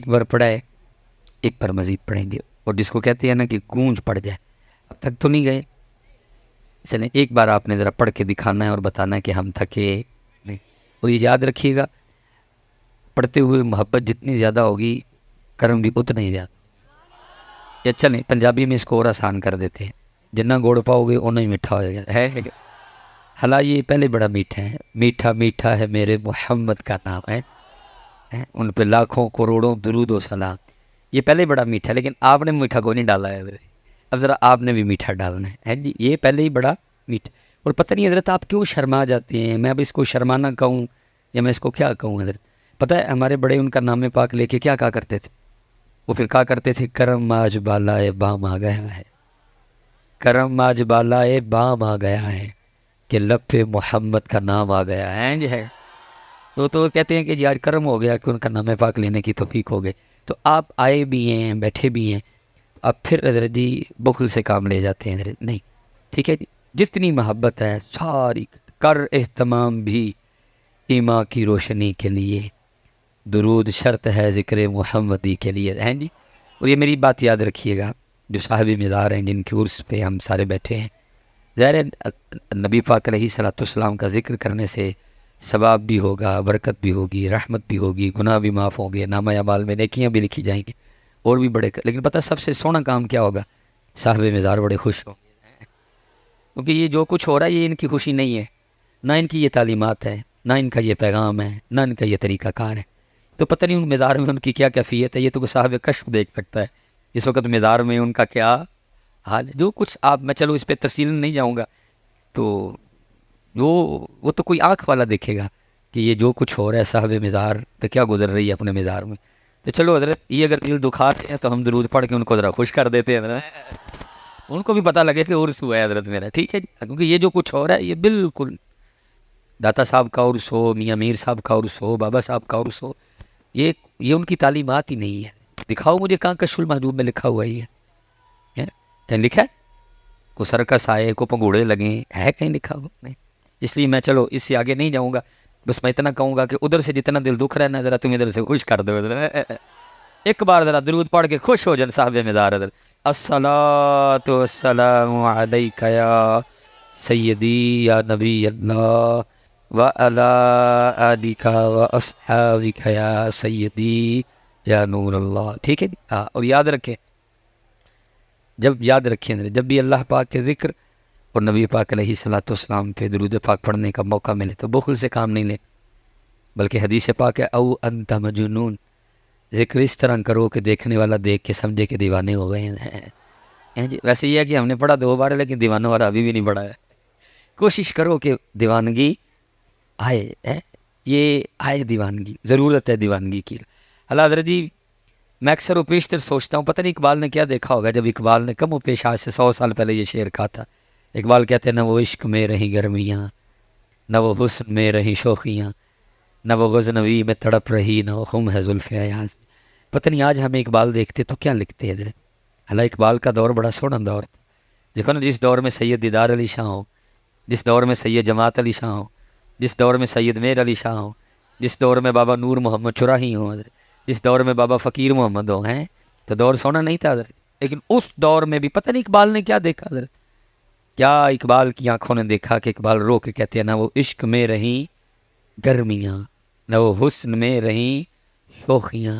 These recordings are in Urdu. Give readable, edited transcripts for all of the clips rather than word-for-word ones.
بار پڑھا ہے، ایک بار مزید پڑھیں گے، اور جس کو کہتے ہیں نا کہ گونج پڑ جائے، اب تک تو نہیں گئے، چلیں ایک بار آپ نے ذرا پڑھ کے دکھانا ہے اور بتانا ہے کہ ہم تھکے نہیں۔ اور یہ یاد رکھیے گا، پڑھتے ہوئے محبت جتنی زیادہ ہوگی کرم بھی اتنا ہی زیادہ۔ یا چلیں پنجابی میں اس کو اور آسان کر دیتے ہیں، جتنا گوڑ پاؤ گے اتنا ہی میٹھا ہو جائے ہے۔ حالانکہ یہ پہلے بڑا میٹھا ہے، میٹھا میٹھا ہے میرے محمد کا نام ہے، ان پہ لاکھوں کروڑوں درود و سلام۔ یہ پہلے بڑا میٹھا ہے، لیکن آپ نے میٹھا کو نہیں ڈالا ہے، اب ذرا آپ نے بھی میٹھا ڈالنا ہے جی۔ یہ پہلے ہی بڑا میٹھا، اور پتہ نہیں حضرت آپ کیوں شرما جاتے ہیں، میں اب اس کو شرمانا کہوں یا میں اس کو کیا کہوں حضرت؟ پتہ ہے ہمارے بڑے ان کا نام پاک لے کے کیا کہا کرتے تھے؟ وہ پھر کہا کرتے تھے کرم آج بالائے بام آ گیا ہے، کرم آج بالائے بام آ گیا ہے کہ لب پہ محمد کا نام آ گیا ہے جی ہے۔ تو کہتے ہیں کہ جی آج کرم ہو گیا کہ ان کا نام پاک لینے کی توفیق ہو گئی۔ تو آپ آئے بھی ہیں، بیٹھے بھی ہیں، اب پھر حضرت جی بخل سے کام لے جاتے ہیں حضرت، نہیں ٹھیک ہے جی، جتنی محبت ہے ساری کر اہتمام بھی ایما کی روشنی کے لیے، درود شرط ہے ذکر محمدی کے لیے ہیں جی۔ اور یہ میری بات یاد رکھیے گا، جو صاحب مزار ہیں جن کے عرس پہ ہم سارے بیٹھے ہیں، ظاہر ہے نبی پاک علیہ صلاۃ والسلام کا ذکر کرنے سے ثواب بھی ہوگا، برکت بھی ہوگی، رحمت بھی ہوگی، گناہ بھی معاف ہوں گے، نامہ اعمال میں نیکیاں بھی لکھی جائیں گی، اور بھی بڑے، لیکن پتہ سب سے سونا کام کیا ہوگا؟ صاحب مزار بڑے خوش ہوں گے، کیونکہ یہ جو کچھ ہو رہا ہے یہ ان کی خوشی نہیں ہے، نہ ان کی یہ تعلیمات ہے، نہ ان کا یہ پیغام ہے، نہ ان کا یہ طریقہ کار ہے۔ تو پتہ نہیں ان مزار میں ان کی کیا کیفیت ہے، یہ تو صاحب کشف دیکھ سکتا ہے اس وقت مزار میں ان کا کیا حال ہے۔ جو کچھ آپ، میں چلو اس پہ تفصیل نہیں جاؤں گا، تو وہ تو کوئی آنکھ والا دیکھے گا کہ یہ جو کچھ ہو رہا ہے صاحب مزار پہ کیا گزر رہی ہے اپنے مزار میں۔ تو چلو حضرت یہ اگر دل دکھاتے ہیں تو ہم درود پڑھ کے ان کو ذرا خوش کر دیتے ہیں حضرت، ان کو بھی پتہ لگے کہ عرس ہوا ہے حضرت میرا، ٹھیک ہے جی، کیونکہ یہ جو کچھ ہو رہا ہے یہ بالکل داتا صاحب کا عرس ہو، میاں میر صاحب کا عرس ہو، بابا صاحب کا عرس ہو، یہ ان کی تعلیمات ہی نہیں ہے۔ دکھاؤ مجھے کہاں کشف المحجوب میں لکھا ہوا ہی ہے، کہیں لکھا ہے؟ کو سرکس آئے، کو پنگوڑے لگیں، ہے کہیں لکھا ہوا؟ نہیں۔ اس لیے میں چلو اس سے آگے نہیں جاؤں گا، بس میں اتنا کہوں گا کہ ادھر سے جتنا دل دکھ رہا ہے نا ذرا تم ادھر سے خوش کر دو، ایک بار ذرا درود پڑھ کے خوش ہو جائے صاحب مزار حضرت۔ الصلاۃ والسلام علیک یا سیدی یا نبی اللہ وعلی آلک واصحابک یا سیدی یا نور اللہ، ٹھیک ہے جی ہاں۔ اور یاد رکھیں، یاد رکھیں جب بھی اللہ پاک کے ذکر اور نبی پاک علیہ صلاۃ والسلام پہ درود پاک پڑھنے کا موقع ملے تو بخل سے کام نہیں لیں، بلکہ حدیث پاک ہے او انت مجنون، ذکر اس طرح کرو کہ دیکھنے والا دیکھ کے سمجھے کہ دیوانے ہو گئے ہیں جی۔ ویسے یہ ہے کہ ہم نے پڑھا 2 بار ہے لیکن دیوانوں والا ابھی بھی نہیں پڑھا ہے۔ کوشش کرو کہ دیوانگی آئے، یہ آئے دیوانگی، ضرورت ہے دیوانگی کی۔ اللہ حضرت جی میں اکثر و بیشتر سوچتا ہوں پتہ نہیں اقبال نے کیا دیکھا ہوگا جب اقبال نے کم و پیش آج سے 100 سال پہلے یہ شعر کہا تھا۔ اقبال کہتے ہیں نہ وہ عشق میں رہیں گرمیاں، نہ وہ حسن میں رہیں شوخیاں، نہ وہ غزنوی میں تڑپ رہی، نہ وہ خم ہے زلف ایاز۔ پتہ نہیں آج ہمیں اقبال دیکھتے تو کیا لکھتے ہیں۔ حالانکہ اقبال کا دور بڑا سونا دور تھا، دیکھو نا، جس دور میں سید دیدار علی شاہ ہوں، جس دور میں سید جماعت علی شاہ ہوں، جس دور میں سید میر علی شاہ ہوں، جس دور میں بابا نور محمد چراہی ہوں، جس دور میں بابا فقیر محمد ہوں، ہیں تو دور سونا نہیں تھا حضرت۔ لیکن اس دور میں بھی پتہ نہیں اقبال نے کیا دیکھا حضرت، کیا اقبال کی آنکھوں نے دیکھا کہ اقبال رو کے کہتے ہیں نہ وہ عشق میں رہیں گرمیاں، نہ وہ حسن میں رہیں شوخیاں،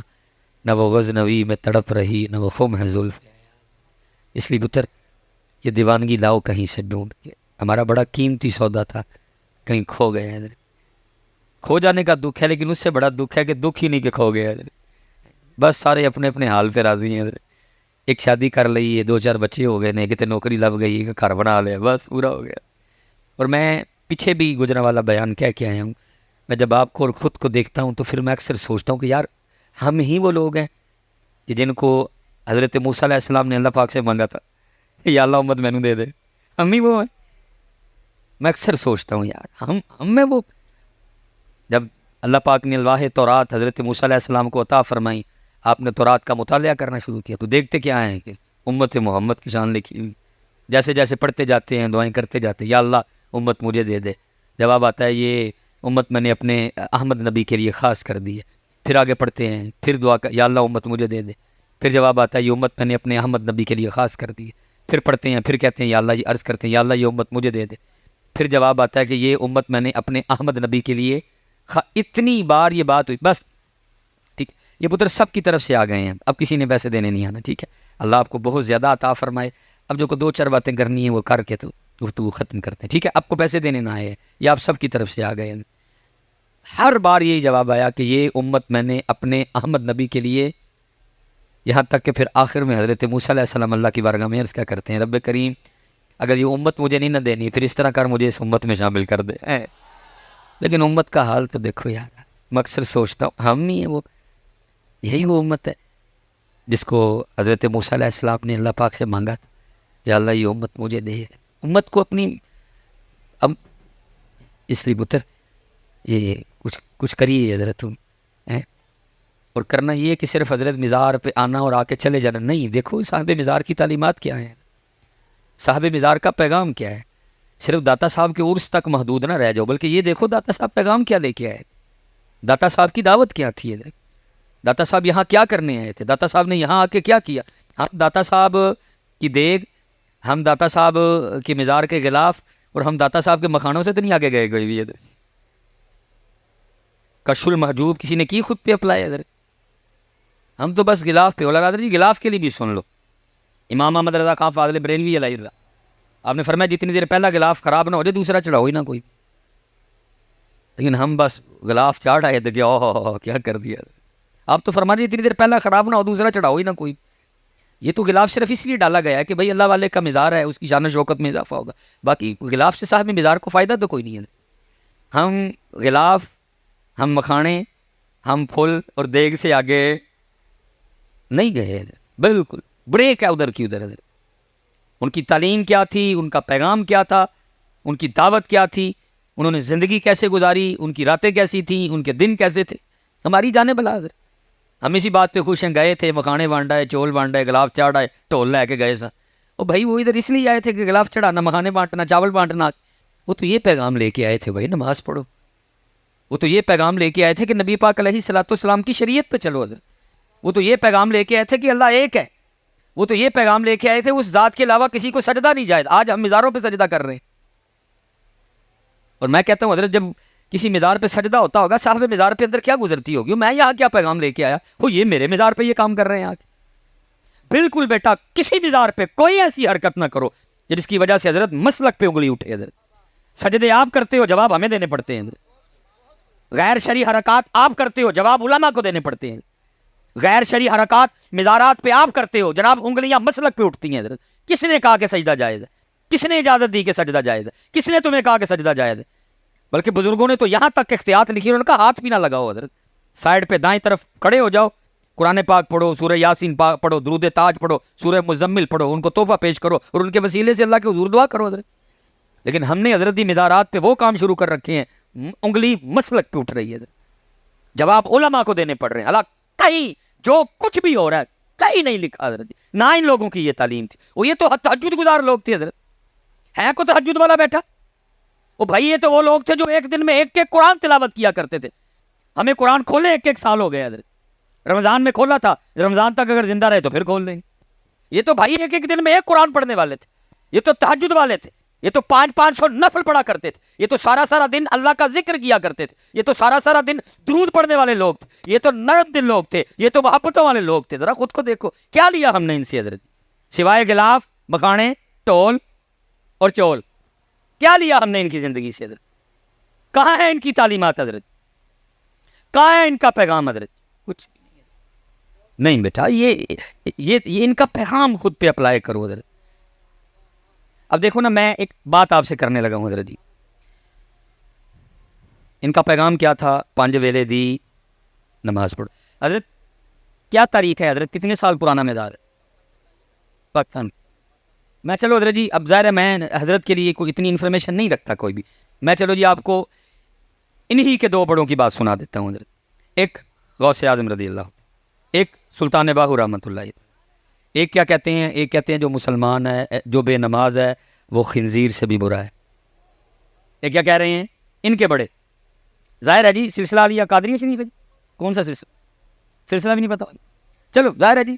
نہ وہ غزنوی میں تڑپ رہی، نہ وہ خم ہے زلف۔ اس لیے پتر یہ دیوانگی لاؤ کہیں سے ڈھونڈ کے، ہمارا بڑا قیمتی سودا تھا کہیں کھو گئے ہیں۔ کھو جانے کا دکھ ہے لیکن اس سے بڑا دکھ ہے کہ دکھ ہی نہیں کہ کھو گئے، بس سارے اپنے اپنے حال پہ راضی ہیں۔ ایک شادی کر لی ہے، 2-4 بچے ہو گئے، کتے نوکری لگ گئی، گھر بنا لے، بس پورا ہو گیا۔ اور میں پیچھے بھی گزرا والا بیان کہہ کے آیا ہوں، میں جب آپ کو اور خود کو دیکھتا ہوں تو پھر میں اکثر سوچتا ہوں کہ یار ہم ہی وہ لوگ ہیں کہ جن کو حضرت موسیٰ علیہ السلام نے اللہ پاک سے مانگا تھا یا اللہ امت مینوں دے دے، ہم ہی وہ ہیں۔ میں اکثر سوچتا ہوں یار ہم میں وہ، جب اللہ پاک نے الواح تورات حضرت موسیٰ علیہ السلام کو عطا فرمائی، آپ نے تورات کا مطالعہ کرنا شروع کیا تو دیکھتے کیا ہیں کہ امت محمد کی شان لکھی ہوئی، جیسے جیسے پڑھتے جاتے ہیں دعائیں کرتے جاتے ہیں یا اللہ امت مجھے دے دے، جواب آتا ہے یہ امت میں نے اپنے احمد نبی کے لیے خاص کر دی ہے۔ پھر آگے پڑھتے ہیں، پھر دعا یا اللہ امت مجھے دے دے، پھر جواب آتا ہے یہ امت میں نے اپنے احمد نبی کے لیے خاص کر دی ہے، پھر پڑھتے ہیں، پھر کہتے ہیں یا اللہ یہ عرض کرتے ہیں یا اللہ یہ امت مجھے دے دے، پھر جواب آتا ہے کہ یہ امت میں نے اپنے احمد نبی کے لیے اتنی بار یہ بات ہوئی بس ٹھیک۔ یہ پتر سب کی طرف سے آ گئے ہیں، اب کسی نے پیسے دینے نہیں آنا، ٹھیک ہے، اللہ آپ کو بہت زیادہ عطا فرمائے۔ اب جو کو دو چار باتیں کرنی ہیں وہ کر کے تو گفتگو ختم کرتے ہیں، ٹھیک ہے، آپ کو پیسے دینے نہ آئے، یہ آپ سب کی طرف سے آ گئے ہیں۔ ہر بار یہی جواب آیا کہ یہ امت میں نے اپنے احمد نبی کے لیے، یہاں تک کہ پھر آخر میں حضرت موسیٰ علیہ السلام اللہ کی بارگاہ میں عرض کیا کرتے ہیں، رب کریم اگر یہ امت مجھے نہیں نہ دینی پھر اس طرح کر مجھے اس امت میں شامل کر دے۔ لیکن امت کا حال تو دیکھو یار، میں اکثر سوچتا ہوں ہم ہی ہیں وہ، یہی وہ امت ہے جس کو حضرت موسیٰ علیہ السلام نے اللہ پاک سے مانگا تھا کہ اللہ یہ امت مجھے دے، امت کو اپنی اب اس لیے پتر یہ کچھ کریے حضرت تم، اور کرنا یہ کہ صرف حضرت مزار پہ آنا اور آ کے چلے جانا نہیں، دیکھو صاحب مزار کی تعلیمات کیا ہیں، صاحب مزار کا پیغام کیا ہے، صرف داتا صاحب کے عرس تک محدود نہ رہ جاؤ، بلکہ یہ دیکھو داتا صاحب پیغام کیا لے کے آئے، داتا صاحب کی دعوت کیا تھی، داتا صاحب یہاں کیا کرنے آئے تھے، داتا صاحب نے یہاں آ کے کیا کیا۔ ہم داتا صاحب کی دیگ، ہم داتا صاحب کے مزار کے غلاف اور ہم داتا صاحب کے مکھانوں سے تو نہیں آگے گئے کوئی بھی، کشف المحجوب کسی نے کی خود پہ اپلائی ادھر، ہم تو بس غلاف پہ، اولا قادری جی غلاف کے لیے بھی سن لو، امام احمد رضا خان فاضل بریلوی علیہ اللہ، آپ نے فرمایا جتنی دیر پہلا غلاف خراب نہ ہو جائے دوسرا چڑھاؤ ہی نہ کوئی، لیکن ہم بس غلاف چاڑھ آئے تھے کہ اوہ کیا کر دیا، آپ تو فرما رہے اتنی دیر پہلا خراب نہ ہو دوسرا چڑھاؤ ہی نہ کوئی۔ یہ تو غلاف صرف اس لیے ڈالا گیا ہے کہ بھائی اللہ والے کا مزار ہے، اس کی شان و شوکت میں اضافہ ہوگا، باقی غلاف سے صاحب مزار کو فائدہ تو کوئی نہیں ہے۔ ہم غلاف، ہم مکھانے، ہم پھول اور دیگ سے آگے نہیں گئے، بالکل بریک ہے ادھر کی ادھر۔ ان کی تعلیم کیا تھی، ان کا پیغام کیا تھا، ان کی دعوت کیا تھی، انہوں نے زندگی کیسے گزاری، ان کی راتیں کیسی تھیں، ان کے دن کیسے تھے، ہماری جانیں بلا حضرت۔ ہم اسی بات پہ خوش ہیں، گئے تھے مکھانے بانٹا ہے، چول بانٹا ہے، غلاف چاڑھا ہے، ٹول لے کے گئے سا، او بھائی وہ ادھر اس لیے آئے تھے کہ غلاف چڑھانا، مکھانے بانٹنا، چاول بانٹنا، وہ تو یہ پیغام لے کے آئے تھے بھائی نماز پڑھو، وہ تو یہ پیغام لے کے آئے تھے کہ نبی پاک علیہ الصلوۃ والسلام کی شریعت پہ چلو حضرت، وہ تو یہ پیغام لے کے آئے تھے کہ اللہ ایک ہے، وہ تو یہ پیغام لے کے آئے تھے اس ذات کے علاوہ کسی کو سجدہ نہیں جائز، آج ہم مزاروں پہ سجدہ کر رہے ہیں، اور میں کہتا ہوں حضرت جب کسی مزار پہ سجدہ ہوتا ہوگا صاحب مزار پہ اندر کیا گزرتی ہوگی، میں یہاں کیا پیغام لے کے آیا، وہ یہ میرے مزار پہ یہ کام کر رہے ہیں آج۔ بالکل بیٹا کسی مزار پہ کوئی ایسی حرکت نہ کرو جس کی وجہ سے حضرت مسلک پہ انگلی اٹھے، حضرت سجدے آپ کرتے ہو جواب ہمیں دینے پڑتے ہیں، حضرت غیر شرعی حرکات آپ کرتے ہو جواب علماء کو دینے پڑتے ہیں، غیر شرعی حرکات مزارات پہ آپ کرتے ہو جناب انگلیاں مسلک پہ اٹھتی ہیں، حضرت کس نے کہا کہ سجدہ جائز ہے، کس نے اجازت دی کہ سجدہ جائز ہے، کس نے تمہیں کہا کہ سجدہ جائز ہے، بلکہ بزرگوں نے تو یہاں تک احتیاط لکھی ہے، ان کا ہاتھ بھی نہ لگاؤ حضرت، سائڈ پہ دائیں طرف کھڑے ہو جاؤ، قرآن پاک پڑھو، سورہ یاسین پاک پڑھو، درود تاج پڑھو، سورہ مزمل پڑھو، ان کو تحفہ پیش کرو اور ان کے وسیلے سے اللہ کے حضور دعا کرو حضرت۔ لیکن ہم نے حضرت مزارات پہ وہ کام شروع کر رکھے ہیں، انگلی مسلک پہ اٹھ رہی ہے، جواب علماء کو دینے پڑ رہے ہیں، اللہ کہیں جو کچھ بھی ہو رہا ہے کہیں نہیں لکھا حضرت، نہ ان لوگوں کی یہ تعلیم تھی، وہ یہ تو تہجد گزار لوگ تھے حضرت، ہے کو تہجد والا بیٹھا، وہ بھائی یہ تو وہ لوگ تھے جو ایک دن میں ایک ایک قرآن تلاوت کیا کرتے تھے، ہمیں قرآن کھولے ایک ایک سال ہو گئے حضرت، رمضان میں کھولا تھا، رمضان تک اگر زندہ رہے تو پھر کھول لیں گے، یہ تو بھائی ایک ایک دن میں ایک قرآن پڑھنے والے تھے، یہ تو تہجد والے تھے، یہ تو 500 نفل پڑھا کرتے تھے، یہ تو سارا سارا دن اللہ کا ذکر کیا کرتے تھے، یہ تو سارا سارا دن درود پڑھنے والے لوگ تھے، یہ تو نرم دل لوگ تھے، یہ تو محبتوں والے لوگ تھے، ذرا خود کو دیکھو کیا لیا ہم نے ان سے حضرت، سوائے غلاف، مکھانے، ٹول اور چول، کیا لیا ہم نے ان کی زندگی سے حضرت، کہاں ہے ان کی تعلیمات حضرت، کہاں ہے ان کا پیغام حضرت، کچھ نہیں بیٹا، یہ ان کا پیغام خود پہ اپلائی کرو حضرت۔ اب دیکھو نا میں ایک بات آپ سے کرنے لگا ہوں حضرت جی، ان کا پیغام کیا تھا، 5 ویلے دی نماز پڑھو، حضرت کیا تاریخ ہے حضرت، کتنے سال پرانا مزار ہے پاکستان، میں چلو حضرت جی اب ظاہر ہے میں حضرت کے لیے کوئی اتنی انفارمیشن نہیں رکھتا کوئی بھی، میں چلو جی آپ کو انہی کے 2 بڑوں کی بات سنا دیتا ہوں حضرت، ایک غوث اعظم رضی اللہ، ایک سلطان باہو رحمۃ اللہ، ایک کیا کہتے ہیں، ایک کہتے ہیں جو مسلمان ہے جو بے نماز ہے وہ خنزیر سے بھی برا ہے، ایک کیا کہہ رہے ہیں ان کے بڑے، ظاہر ہے جی سلسلہ علیہ قادریہ شریف ہے جی، کون سا سلسلہ، سلسلہ بھی نہیں پتا. چلو ظاہر ہے جی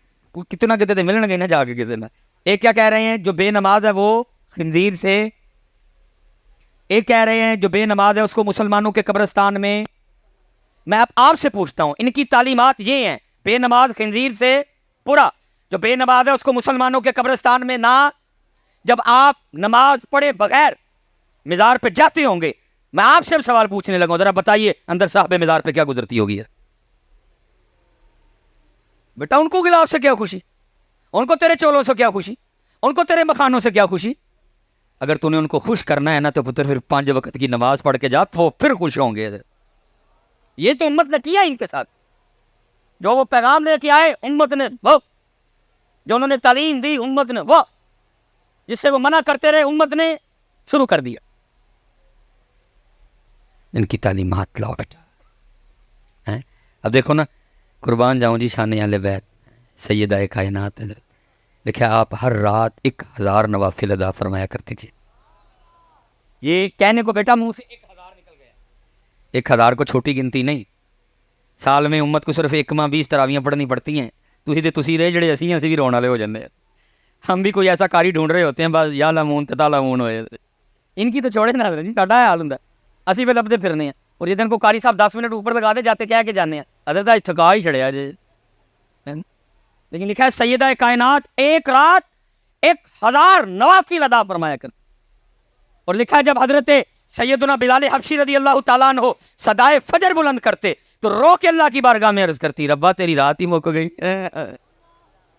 کتنا کہتے تھے ملنے گئے نا جا کے کسی نہ. ایک کیا کہہ رہے ہیں جو بے نماز ہے وہ خنزیر سے, ایک کہہ رہے ہیں جو بے نماز ہے اس کو مسلمانوں کے قبرستان میں. میں آپ سے پوچھتا ہوں, ان کی تعلیمات یہ ہیں بے نماز خنزیر سے پورا, جو بے نماز ہے اس کو مسلمانوں کے قبرستان میں نہ. جب آپ نماز پڑھے بغیر مزار پہ جاتے ہوں گے, میں آپ سے سوال پوچھنے لگا ذرا بتائیے اندر صاحب مزار پہ کیا گزرتی ہوگی بیٹا؟ ان کو گلاف سے کیا خوشی, ان کو تیرے چولوں سے کیا خوشی, ان کو تیرے مکانوں سے کیا خوشی؟ اگر تو نے ان کو خوش کرنا ہے نا تو پتر پھر 5 وقت کی نماز پڑھ کے جا, وہ پھر خوش ہوں گے. یہ تو امت نے کیا ان کے ساتھ, جو وہ پیغام لے کے آئے امت نے وہ, جو انہوں نے تعلیم دی امت نے وہ, جس سے وہ منع کرتے رہے امت نے شروع کر دیا. ان کی تعلیمات لاؤ بیٹا. اب دیکھو نا, قربان جاؤں جی شان اہل بیت سیدہ کائنات, دیکھیں آپ ہر رات 1000 نوافل ادا فرمایا کرتی تھی. یہ کہنے کو بیٹا منہ سے 1000 نکل گیا. 1000 کو چھوٹی گنتی نہیں, سال میں امت کو صرف 1 ماہ 20 تراویاں پڑھنی پڑتی ہیں. تسی رہے جڑے اسی ہیں اسی بھی رونے والے ہو جاندے ہیں. ہم بھی کوئی ایسا کاری ڈھونڈ رہے ہوتے ہیں بس یا لامون تتا لامون ہوئے. ان کی تو چھوڑے نہ جی, ساڈا حال ہوندا اسی پہ لبدے پھرنے ہیں. اور جدن کو قاری صاحب 10 منٹ اوپر لگا دے جاتے کہہ کے جانے ہیں حضرت تھکا ہی چھڑیا جی. لیکن لکھا ہے سیدہ کائنات ایک رات 1000 نوافل ادا فرمایا کر. اور لکھا ہے جب حضرت سیدنا بلال حبشی رضی اللہ تعالیٰ عنہ صدائے فجر بلند کرتے تو رو کے اللہ کی بارگاہ میں عرض کرتی ربا تیری رات ہی مک گئی.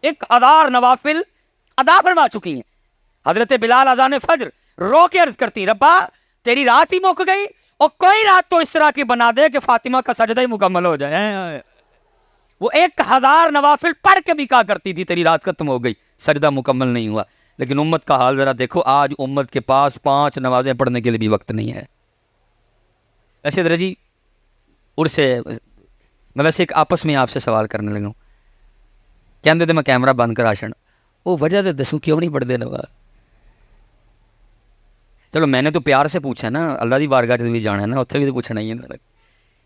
1000 نوافل ادا فرما چکی ہیں. حضرت بلال اذان فجر رو کے عرض کرتی ربا تیری رات ہی مک گئی, اور کوئی رات تو اس طرح کی بنا دے کہ فاطمہ کا سجدہ ہی مکمل ہو جائے. وہ 1000 نوافل پڑھ کے بھی کہا کرتی تھی تیری رات ختم ہو گئی, سجدہ مکمل نہیں ہوا. لیکن امت کا حال ذرا دیکھو, آج امت کے پاس 5 نمازیں پڑھنے کے لیے بھی وقت نہیں ہے. ایسے درجی جی عرس میں ویسے ایک آپس میں آپ سے سوال کرنے لگا ہوں, کہندے تھے میں کیمرہ بند کرا چھڑ, وہ وجہ تو دسوں کیوں نہیں پڑھتے نواز؟ چلو میں نے تو پیار سے پوچھا نا, اللہ دی بارگاہ سے بھی جانا ہے نا, اتنے بھی تو پوچھنا ہی ہے.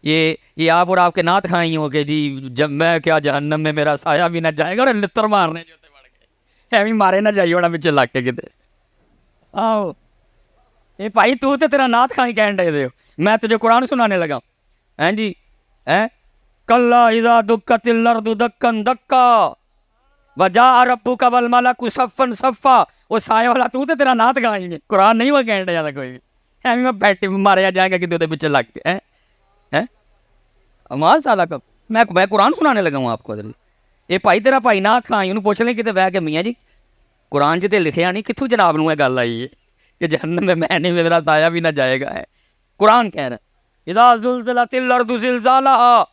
یہ آپ اور آپ کے نعت کھائیں ہو کہ جی جب میں کیا جہنم میں میرا سایہ بھی نہ جائے گا, اور لتر مارنے جو تے بڑھ گئے ایویں مارے نہ جائیے ہونا پچھے لگ کے کتے. آؤ یہ بھائی تو تے تیرا نعت کھائیں کہن دے ہو, میں تجھے قرآن سنانے لگا ہیں جی. کلا اذا دکت الارض دکن دکا وجاء ربک والملک صفا صفا, وہ سایہ والا تو تے تیرا نعت کھائیں گے, قرآن نہیں وہ کہن دے کوئی بھی ایویں میں بیٹھے ماریا جائے گا کتے پیچھے لگ کے. امال سالا کب میں قرآن سنانے لگا ہوں آپ کو. یہ بھائی تیرا بھائی نعت کھائیں انہوں پوچھ لیں کتے بہ کے میاں جی قرآن جتے لکھیا نہیں, کتوں جناب نو گل آئی ہے کہ جہنم میں نہیں میرا سایہ بھی نہ جائے گا. قرآن کہہ رہا ہے اذا زلزلت الارض زلزالها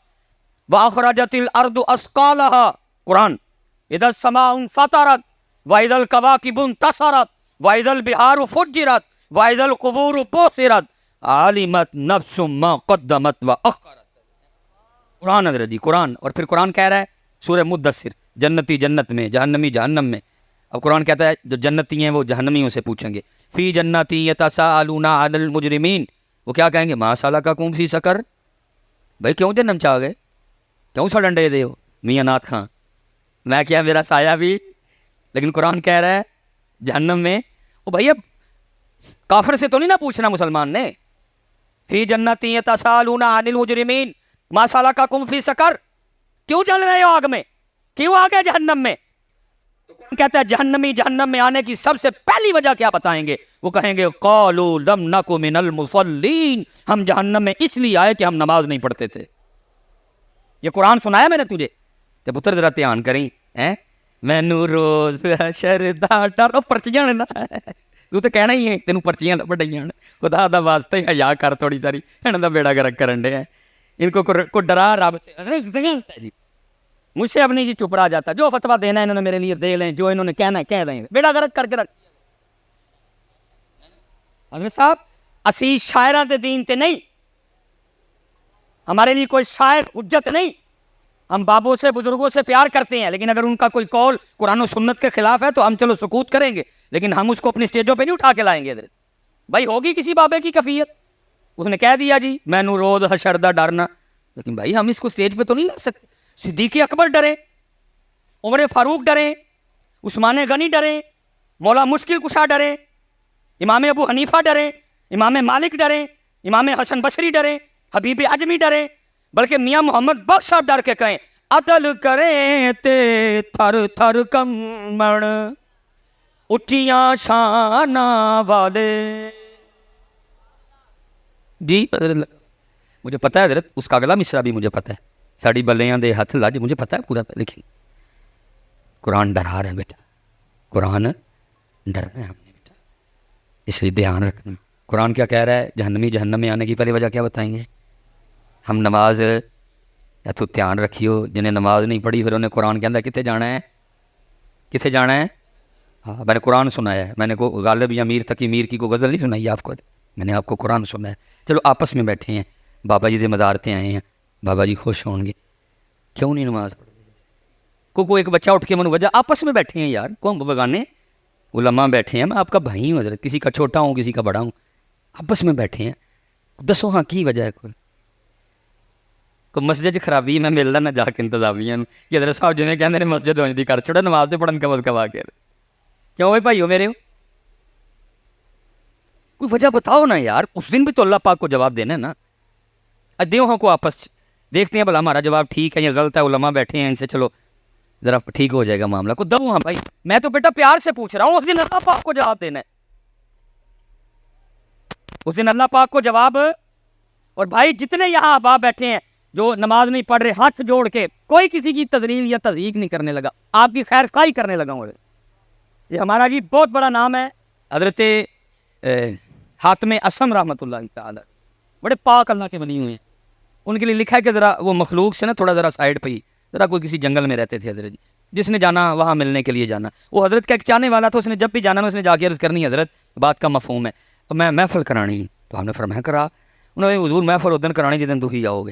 واخرجت الارض اثقالها, قرآن اذا السماء انفطرت واذا الكواكب انتصرت واذا البحار فجرت واذا القبور بوسرت علمت نفس ما قدمت واخرت. قرآن حضرت جی قرآن. اور پھر قرآن کہہ رہا ہے سورہ مدثر جنتی جنت میں جہنمی جہنم میں. اب قرآن کہتا ہے جو جنتی ہیں وہ جہنمیوں سے پوچھیں گے فی جنتی یتساءلون عن المجرمین, وہ کیا کہیں گے ما سلککم فی سقر, بھائی کیوں جہنم چاہ گئے, کیوں سڑنڈے دے ہو میاں نعت خان, میں کیا میرا سایہ بھی. لیکن قرآن کہہ رہا ہے جہنم میں, وہ بھائی اب کافر سے تو نہیں نہ پوچھنا مسلمان نے, فی جنتی یتساءلون عن المجرمین ما سلککم فی سقر, کیوں چل رہے ہو آگ میں, کیوں آ گئے جہنم میں؟ تو کون کہتا ہے جہنمی جہنم میں آنے کی سب سے پہلی وجہ کیا بتائیں گے؟ وہ کہیں گے قالوا لم نک من المصلین, ہم جہنم میں اس لیے آئے کہ ہم نماز نہیں پڑھتے تھے. یہ قرآن سنایا میں نے تجھے, تو پتر ذرا دھیان کریں. مینو روز حشر دا ڈر, پرچیاں نا تو کہنا ہی ہے تینوں پرچیاں لبڑیاں, خدا دا واسطے حیا کر تھوڑی ساری, انہاں دا بیڑا گرک کرن دے. ان کو ڈرا رب سے, مجھ سے اب نہیں جی چپ رہا جاتا, جو فتویٰ دینا ہے انہوں نے میرے لیے دے لیں, جو انہوں نے کہنا ہے کہہ دیں, بیڑا گرک کر کے رکھ. حضرت صاحب اسی شاعراں دے دین تے نہیں, ہمارے لیے کوئی شاعر حجت نہیں, ہم بابوں سے بزرگوں سے پیار کرتے ہیں, لیکن اگر ان کا کوئی قول قرآن و سنت کے خلاف ہے تو ہم چلو سکوت کریں گے, لیکن ہم اس کو اپنی سٹیجوں پہ نہیں اٹھا کے لائیں گے. بھائی ہوگی کسی بابے کی کفیت, اس نے کہہ دیا جی میں نو روز حشر دا ڈرنا, لیکن بھائی ہم اس کو سٹیج پہ تو نہیں لا سکتے. صدیق اکبر ڈرے، عمر فاروق ڈرے، عثمان غنی ڈرے، مولا مشکل کشا ڈرے، امام ابو حنیفہ ڈرے، امام مالک ڈرے، امام حسن بصری ڈرے، حبیب اجمی ڈرے، بلکہ میاں محمد بخش صاحب ڈر کے کہیں عدل کریں تے تھر تھر کمڑ اٹھیاں شانہ والے. جی مجھے پتہ ہے حضرت، اس کا اگلا مصرع بھی مجھے پتہ ہے، ساڑی بلیاں دے ہاتھ لاج، مجھے پتہ ہے پورا. لکھیں قرآن ڈرا رہا ہے بیٹا، قرآن ڈر رہا ہے ہم نے بیٹا، اس لیے دھیان رکھنا. قرآن کیا کہہ رہا ہے؟ جہنمی جہنم میں آنے کی پہلی وجہ کیا بتائیں گے ہم؟ نماز یا تو دھیان رکھیو، جنہیں نماز نہیں پڑھی پھر انہیں قرآن کے اندر کتنے جانا ہے؟ کتنے جانا ہے؟ ہاں میں نے قرآن سنایا ہے، میں نے غالب یا میر تقی میر کی کوئی غزل نہیں سنائی آپ کو، میں نے آپ کو قرآن سنا ہے. چلو آپس میں بیٹھے ہیں، بابا جی سے مزارتے آئے ہیں، بابا جی خوش ہوں گے، کیوں نہیں نماز پڑھ کوئی ایک بچہ اٹھ کے من وجہ آپس میں بیٹھے ہیں یار، کون بگانے علماء بیٹھے ہیں، میں آپ کا بھائی ہوں حضرت، کسی کا چھوٹا ہوں کسی کا بڑا ہوں، آپس میں بیٹھے ہیں، دسو ہاں کی وجہ ہے؟ کوئی مسجد خرابی میں ملنا نہ جا کے انتظامیہ کہ حضرت صاحب جنہیں کہہ میرے مسجد ہونے دی کر چھوڑا، نماز سے پڑھن کا مذکب آ کے کیوں ہوئے بھائیو میرے ہو؟ کوئی وجہ بتاؤ نا یار، اس دن بھی تو اللہ پاک کو جواب دینا ہے نا. دیو ہاں کو آپس دیکھتے ہیں بھلا ہمارا جواب ٹھیک ہے یا غلط ہے، علماء بیٹھے ہیں ان سے چلو ذرا ٹھیک ہو جائے گا معاملہ. کو دو ہاں بھائی، میں تو بیٹا پیار سے پوچھ رہا ہوں، اس دن اللہ پاک کو جواب دینا ہے، اس دن اللہ پاک کو جواب. اور بھائی جتنے یہاں احباب بیٹھے ہیں جو نماز نہیں پڑھ رہے، ہاتھ جوڑ کے کوئی کسی کی تذلیل یا تضحیق نہیں کرنے لگا، آپ کی خیر خواہی کرنے لگا ہوں. یہ ہمارا جی بہت بڑا نام ہے حضرت حاتم اسم رحمۃ اللہ تعالی، بڑے پاک اللہ کے ولی ہوئے ہیں. ان کے لیے لکھا ہے کہ ذرا وہ مخلوق سے نا تھوڑا ذرا سائڈ پہ ہی، ذرا کوئی کسی جنگل میں رہتے تھے حضرت جی، جس نے جانا وہاں ملنے کے لیے جانا، وہ حضرت کا ایک چاہنے والا تھا، اس نے جب بھی جانا اس نے جا کے عرض کرنی حضرت بات کا مفہوم ہے تو میں محفل کرانی، تو ہم نے فرمایا کرا. انہوں نے حضور محفل ادن کرانی جدن تو ہی آؤ گے.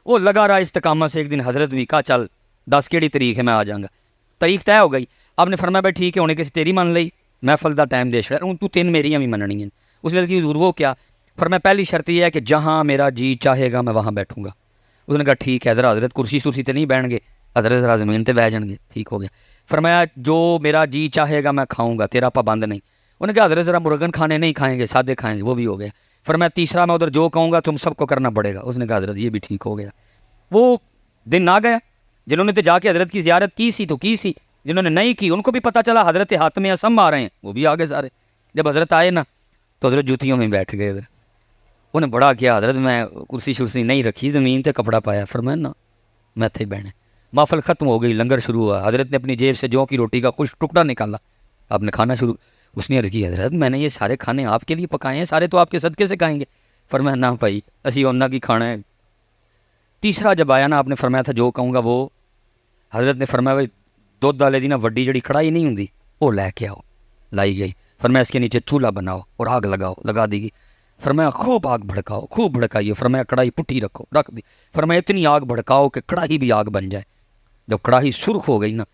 وہ لگا رہا استقامت سے، ایک دن حضرت بھی کہا چل 10 کیڑی تاریخ ہے میں آ جاؤں گا. تاریخ طے ہو گئی، آپ نے فرمایا بھائی ٹھیک ہے، ہونے کسی تیری مان لئی، محفل دا ٹائم دے شر تو 3 میریاں بھی مننی ہیں. اس نے کہا حضور وہ کیا؟ فرمایا پہلی شرط یہ ہے کہ جہاں میرا جی چاہے گا میں وہاں بیٹھوں گا. اس نے کہا ٹھیک ہے ذرا حضرت کرسی سرسی تے نہیں بیٹھ گے، حضرت ذرا زمین تے بیٹھ جان گے. ٹھیک ہو گیا. فرمایا جو میرا جی چاہے گا میں کھاؤں گا، تیرا پابند نہیں. انہوں نے کہا حضرت ذرا مرغن کھانے نہیں کھائیں گے، سادے کھائیں گے، وہ بھی ہو گیا. فرمایا تیسرا میں ادھر جو کہوں گا تم سب کو کرنا پڑے گا. اس نے کہا حضرت یہ بھی ٹھیک ہو گیا. وہ دن آ گیا، جنہوں نے تو جا کے حضرت کی زیارت کی سی تو کی سی، جنہوں نے نہیں کی ان کو بھی پتہ چلا حضرت حاتم اسم آ رہے ہیں، وہ بھی آ گئے سارے. جب حضرت آئے نا تو حضرت جوتیوں میں بیٹھ گئے. حضرت انہیں بڑا کیا حضرت میں کرسی شرسی نہیں رکھی، زمین تے کپڑا پایا. فرمایا نا میں تھے بہنے. محفل ختم ہو گئی، لنگر شروع ہوا. حضرت نے اپنی جیب سے جو کی روٹی کا کچھ ٹکڑا نکالا، آپ نے کھانا شروع. اس نے عرض کی حضرت میں نے یہ سارے کھانے آپ کے لیے پکائے ہیں، سارے تو آپ کے صدقے سے کھائیں گے. فرمایا نہ بھائی اسی اونا کی کھانا ہے. تیسرا جب آیا نا آپ نے فرمایا تھا جو کہوں گا وہ. حضرت نے فرمایا بھائی دودھ والے دی نا وڈی جڑی کڑائی نہیں ہوندی وہ لے کے آؤ. لائی گئی. فرمایا اس کے نیچے چولہا بناؤ اور آگ لگاؤ. لگا دی گئی. فرمایا خوب آگ بھڑکاؤ، خوب بھڑکائیے. فرمایا کڑائی پٹھی رکھو، رکھ دی. فرمایا اتنی آگ بھڑکاؤ کہ کڑاہی بھی آگ بن جائے. جب کڑاہی سرخ ہو گئی نا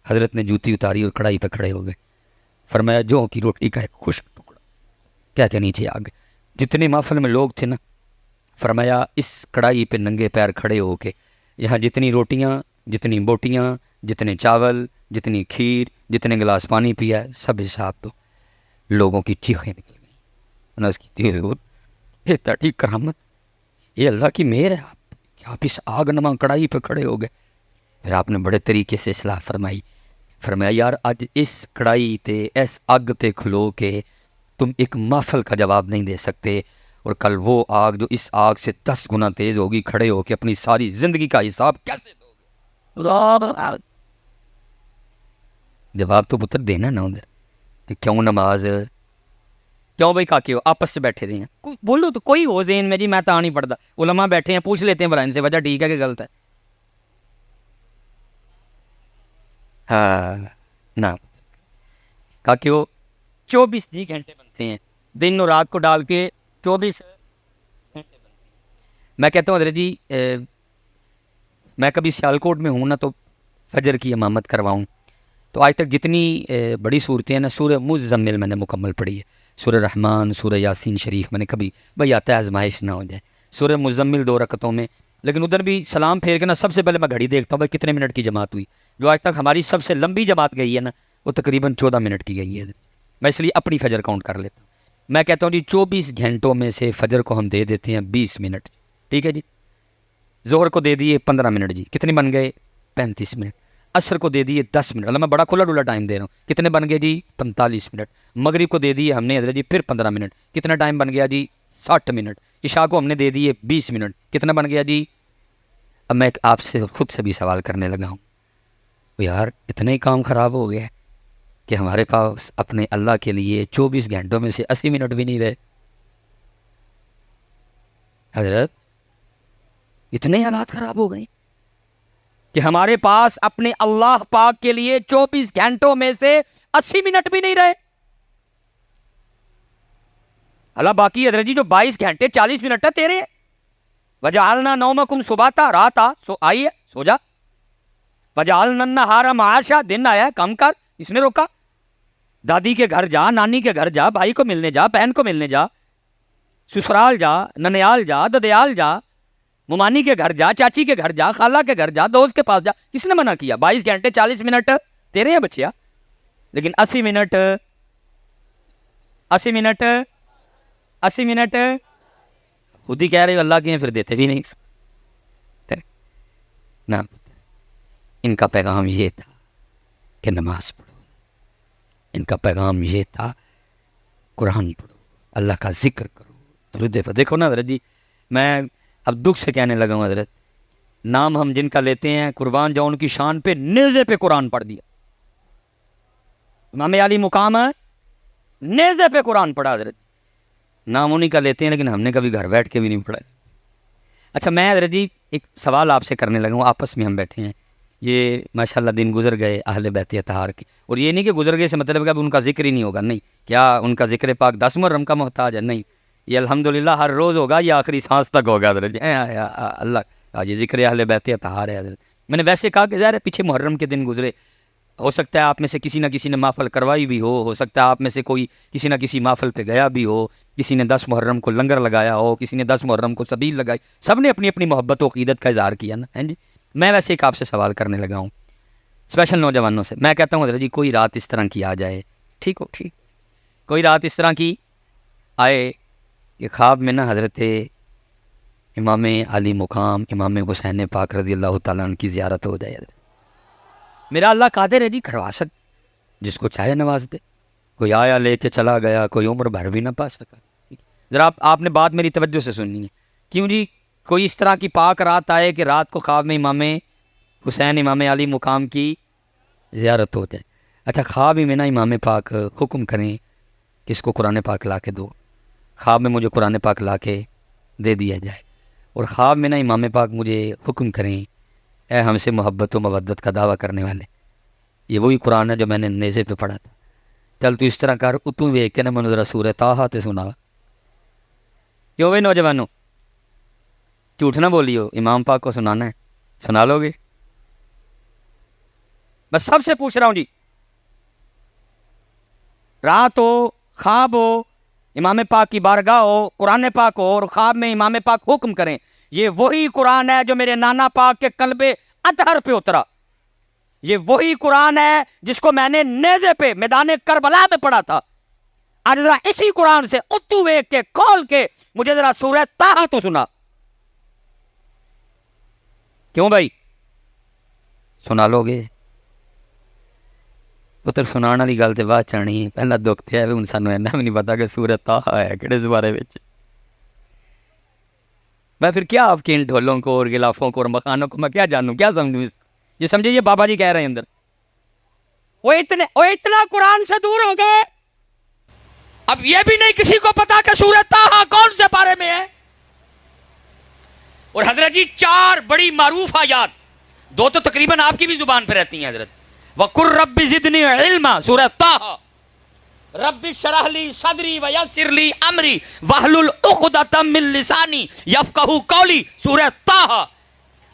حضرت نے جوتی اتاری اور کڑاہی پہ کھڑے ہو گئے. فرمایا جو کی روٹی کا ایک خشک ٹکڑا کیا کہ نیچے آ گئے. جتنے محفل میں لوگ تھے نا فرمایا اس کڑائی پہ ننگے پیر کھڑے ہو کے یہاں جتنی روٹیاں، جتنی بوٹیاں، جتنے چاول، جتنی کھیر، جتنے گلاس پانی پیا سب حساب دو. لوگوں کی چیخیں نکل گئیں. نس کی تھی حضور یہ تٹھی کرامت، یہ اللہ کی مہر ہے کہ آپ اس آگ نما کڑائی پہ کھڑے ہو گئے. پھر آپ نے بڑے طریقے سے اصلاح فرمائی. فرمایا یار اج اس کڑائی تے اس اگ تے کھلو کے تم ایک محفل کا جواب نہیں دے سکتے، اور کل وہ آگ جو اس آگ سے 10 گنا تیز ہوگی کھڑے ہو کے اپنی ساری زندگی کا حساب کیسے دو گے؟ جواب تو پتر دینا نا ادھر کہ کیوں نماز کیوں بھائی کاکے ہو آپس سے بیٹھے رہے ہیں بولو تو کوئی ہو ذہن میں جی میں تو نہیں پڑھتا. علماء بیٹھے ہیں پوچھ لیتے ہیں بھلا ان سے وجہ ٹھیک ہے کہ غلط ہے. ہاں نہ کاکے ہو 24 گھنٹے بنتے ہیں، دن اور رات کو ڈال کے 24 گھنٹے بنتے ہیں. میں کہتا ہوں حضرت جی میں کبھی سیالکوٹ میں ہوں نا تو فجر کی امامت کرواؤں تو آج تک جتنی بڑی صورتیں ہیں نا سورہ مزمل میں نے مکمل پڑھی ہے. سورہ رحمان، سورہ یاسین شریف میں نے کبھی بھائی آتا ہے آزمائش نہ ہو جائے. سورہ مزمل 2 رکعتوں میں لیکن ادھر بھی سلام پھیر کے نا سب سے پہلے میں گھڑی دیکھتا ہوں بھائی کتنے منٹ کی جماعت ہوئی. جو آج تک ہماری سب سے لمبی جماعت گئی ہے نا وہ تقریباً 14 منٹ کی گئی ہے. میں اس لیے اپنی فجر کاؤنٹ کر لیتا ہوں. میں کہتا ہوں جی 24 گھنٹوں میں سے فجر کو ہم دے دیتے ہیں 20 منٹ. ٹھیک ہے جی. ظہر کو دے دیے 15 منٹ جی, کتنے بن گئے 35 منٹ. عصر کو دے دیے 10 منٹ, میں بڑا کھلا ڈولا ٹائم دے رہا ہوں, کتنے بن گئے جی 45 منٹ. مغرب کو دے دیے ہم نے حضرت جی پھر 15 منٹ, کتنا ٹائم بن گیا جی 60 منٹ. عشاء کو ہم نے دے دیے 20 منٹ, کتنا بن گیا جی. اب میں آپ سے خود سے بھی سوال کرنے لگا ہوں, یار اتنا ہی کام خراب ہو گیا ہے کہ ہمارے پاس اپنے اللہ کے لیے 24 گھنٹوں میں سے 80 منٹ بھی نہیں رہے. حضرت اتنے حالات خراب ہو گئے کہ ہمارے پاس اپنے اللہ پاک کے لیے 24 گھنٹوں میں سے 80 منٹ بھی نہیں رہے. اللہ باقی حضرت جی جو 22 گھنٹے 40 منٹ ہے تیرے ہیں. وجعلنا نومکم سباتا, رات سو آئی ہے سو جا. وجعلنا النہار معاشا, دن آیا ہے کم کر, اس نے روکا. دادی کے گھر جا, نانی کے گھر جا, بھائی کو ملنے جا, بہن کو ملنے جا, سسرال جا, ننیال جا, ددیال جا, ممانی کے گھر جا, چاچی کے گھر جا, خالہ کے گھر جا, دوست کے پاس جا. کس نے منع کیا؟ 22 گھنٹے 40 منٹ تیرے ہیں بچیا. لیکن 80 منٹ 80 منٹ 80 منٹ خود ہی کہہ رہے ہو اللہ کے ہیں, پھر دیتے بھی نہیں نا. ان کا پیغام یہ تھا کہ نماز پڑھو, ان کا پیغام یہ تھا قرآن پڑھو, اللہ کا ذکر کرو, درود پر. دیکھو نا حضرت جی, میں اب دکھ سے کہنے لگا ہوں حضرت, نام ہم جن کا لیتے ہیں قربان جاؤ ان کی شان پہ نیزے پہ قرآن پڑھ دیا. امام علی مقام ہے, نیزے پہ قرآن پڑھا حضرت. نام انہیں کا لیتے ہیں لیکن ہم نے کبھی گھر بیٹھ کے بھی نہیں پڑھا. اچھا میں حضرت جی ایک سوال آپ سے کرنے لگا ہوں, آپس میں ہم بیٹھے ہیں, یہ ماشاءاللہ دن گزر گئے اہل بیت اطہار کے, اور یہ نہیں کہ گزر گئے سے مطلب کہ اب ان کا ذکر ہی نہیں ہوگا, نہیں. کیا ان کا ذکر پاک 10 محرم کا محتاج ہے؟ نہیں, یہ الحمدللہ ہر روز ہوگا, یہ آخری سانس تک ہوگا حضرت جی. اللہ یہ ذکر اہل بیت اطہار ہے حضرت. میں نے ویسے کہا کہ ظاہر ہے پیچھے محرم کے دن گزرے, ہو سکتا ہے آپ میں سے کسی نہ کسی نے محفل کروائی بھی ہو سکتا ہے آپ میں سے کوئی کسی نہ کسی محفل پہ گیا بھی ہو, کسی نے 10 محرم کو لنگر لگایا ہو, کسی نے 10 محرم کو سبیل لگائی, سب نے اپنی اپنی محبت و عقیدت کا اظہار کیا نا, ہیں جی. میں ویسے ایک آپ سے سوال کرنے لگا ہوں اسپیشل نوجوانوں سے. میں کہتا ہوں حضرت جی کوئی رات اس طرح کی آ جائے, ٹھیک ہو ٹھیک, کوئی رات اس طرح کی آئے کہ خواب میں نا حضرت امام علی مقام امام حسین پاک رضی اللہ تعالیٰ عنہ کی زیارت ہو جائے. میرا اللہ قادر ہے جی, کروا سکتے, جس کو چاہے نواز دے. کوئی آیا لے کے چلا گیا, کوئی عمر بھر بھی نہ پا سکا. ذرا آپ نے بات میری توجہ سے سننی ہے. کیوں جی کوئی اس طرح کی پاک رات آئے کہ رات کو خواب میں امام حسین امام علی مقام کی زیارت ہو جائے. اچھا خواب میں نا امام پاک حکم کریں کہ اس کو قرآن پاک لا کے دو, خواب میں مجھے قرآن پاک لا کے دے دیا جائے, اور خواب میں نا امام پاک مجھے حکم کریں اے ہم سے محبت و مودت کا دعویٰ کرنے والے, یہ وہی قرآن ہے جو میں نے نیزے پہ پڑھا تھا, چل تو اس طرح کر, اتوں ویک کے نا میں ذرا سورہ طٰہٰ تے سنا. کیوں بھائی نوجوانوں, جھوٹ نہ بولیو, امام پاک کو سنانا ہے, سنا لو گے؟ بس سب سے پوچھ رہا ہوں جی, رات ہو, خواب ہو, امام پاک کی بارگاہ ہو, قرآن پاک ہو, اور خواب میں امام پاک حکم کریں, یہ وہی قرآن ہے جو میرے نانا پاک کے قلب اطہر پہ اترا. یہ وہی قرآن ہے جس کو میں نے نیزے پہ میدان کربلا میں پڑھا تھا. آج ذرا اسی قرآن سے اتو ویک کے کھول کے مجھے ذرا سورہ طٰہٰ تو سنا. کیوں بھائی سنا لو گے؟ پتر سنانا والی گل تے بعد چانی, پہلا دکھ تے ہے ہن سانوں اینا بھی نہیں پتا کہ سورہ طٰہٰ ہے کہڑے زبارے وچ. میں پھر کیا آپ کے ان ڈھولوں کو اور غلافوں کو اور مکانوں کو میں کیا جانوں, کیا سمجھوں اس کو؟ یہ سمجھے یہ بابا جی کہہ رہے ہیں اندر, وہ اتنا قرآن سے دور ہو گئے, اب یہ بھی نہیں کسی کو پتا کہ سورہ طٰہٰ کون سے پارے میں ہے. اور حضرت جی 4 بڑی معروف آیات, 2 تو تقریباً آپ کی بھی زبان پہ رہتی ہیں حضرت. وَقُلْ رَبِّ زِدْنِي عِلْمًا سورہ طٰہٰ, رب اشرح لی صدری ویسر لی امری واحلل عقدۃ من لسانی یفقہوا قولی سورہ طٰہٰ.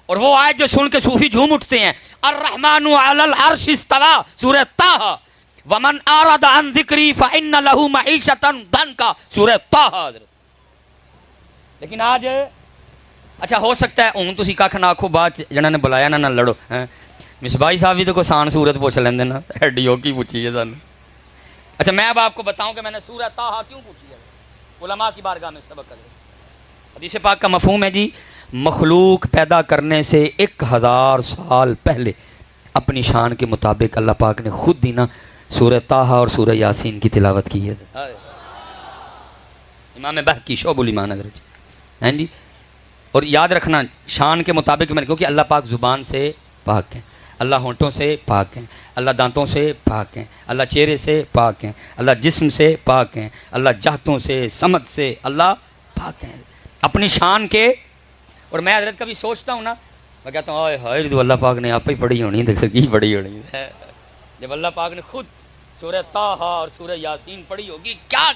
اور وہ آیت جو سن کے صوفی جھوم اٹھتے ہیں, الرحمن علی العرش استویٰ سورہ طٰہٰ, ومن اعرض عن ذکری فإن له معیشۃ ضنکا سورہ طٰہٰ. لیکن آج اچھا ہو سکتا ہے ہوں تسی کھ نہ آکھو بعد جنہاں نے بلایا نہ لڑو مصباحی صاحب بھی تو کوئی آسان صورت پوچھ لیندے نا ایڈیو کی پوچھی ہے سانوں. اچھا میں اب آپ کو بتاؤں کہ میں نے سورہ طٰہٰ کیوں پوچھی ہے. علماء کی بارگاہ میں سبق کرے. حدیث پاک کا مفہوم ہے جی مخلوق پیدا کرنے سے 1000 سال پہلے اپنی شان کے مطابق اللہ پاک نے خود ہی نا سورہ طٰہٰ اور سورہ یاسین کی تلاوت کی ہے. امام بہقی شعب الایمان حضرت ہیں جی. اور یاد رکھنا شان کے مطابق میں نے کیونکہ اللہ پاک زبان سے پاک ہیں, اللہ ہونٹوں سے پاک ہیں, اللہ دانتوں سے پاک ہیں, اللہ چہرے سے پاک ہیں, اللہ جسم سے پاک ہیں, اللہ جہتوں سے سمت سے اللہ پاک ہیں اپنی شان کے. اور میں حضرت کبھی سوچتا ہوں نا میں کہتا ہوں آئے ہائے تو اللہ پاک نے آپ ہی پڑھی ہونی دیکھو کی پڑھی ہونی ہے. جب اللہ پاک نے خود سورہ طٰہٰ اور سورہ یاسین پڑھی ہوگی کیا.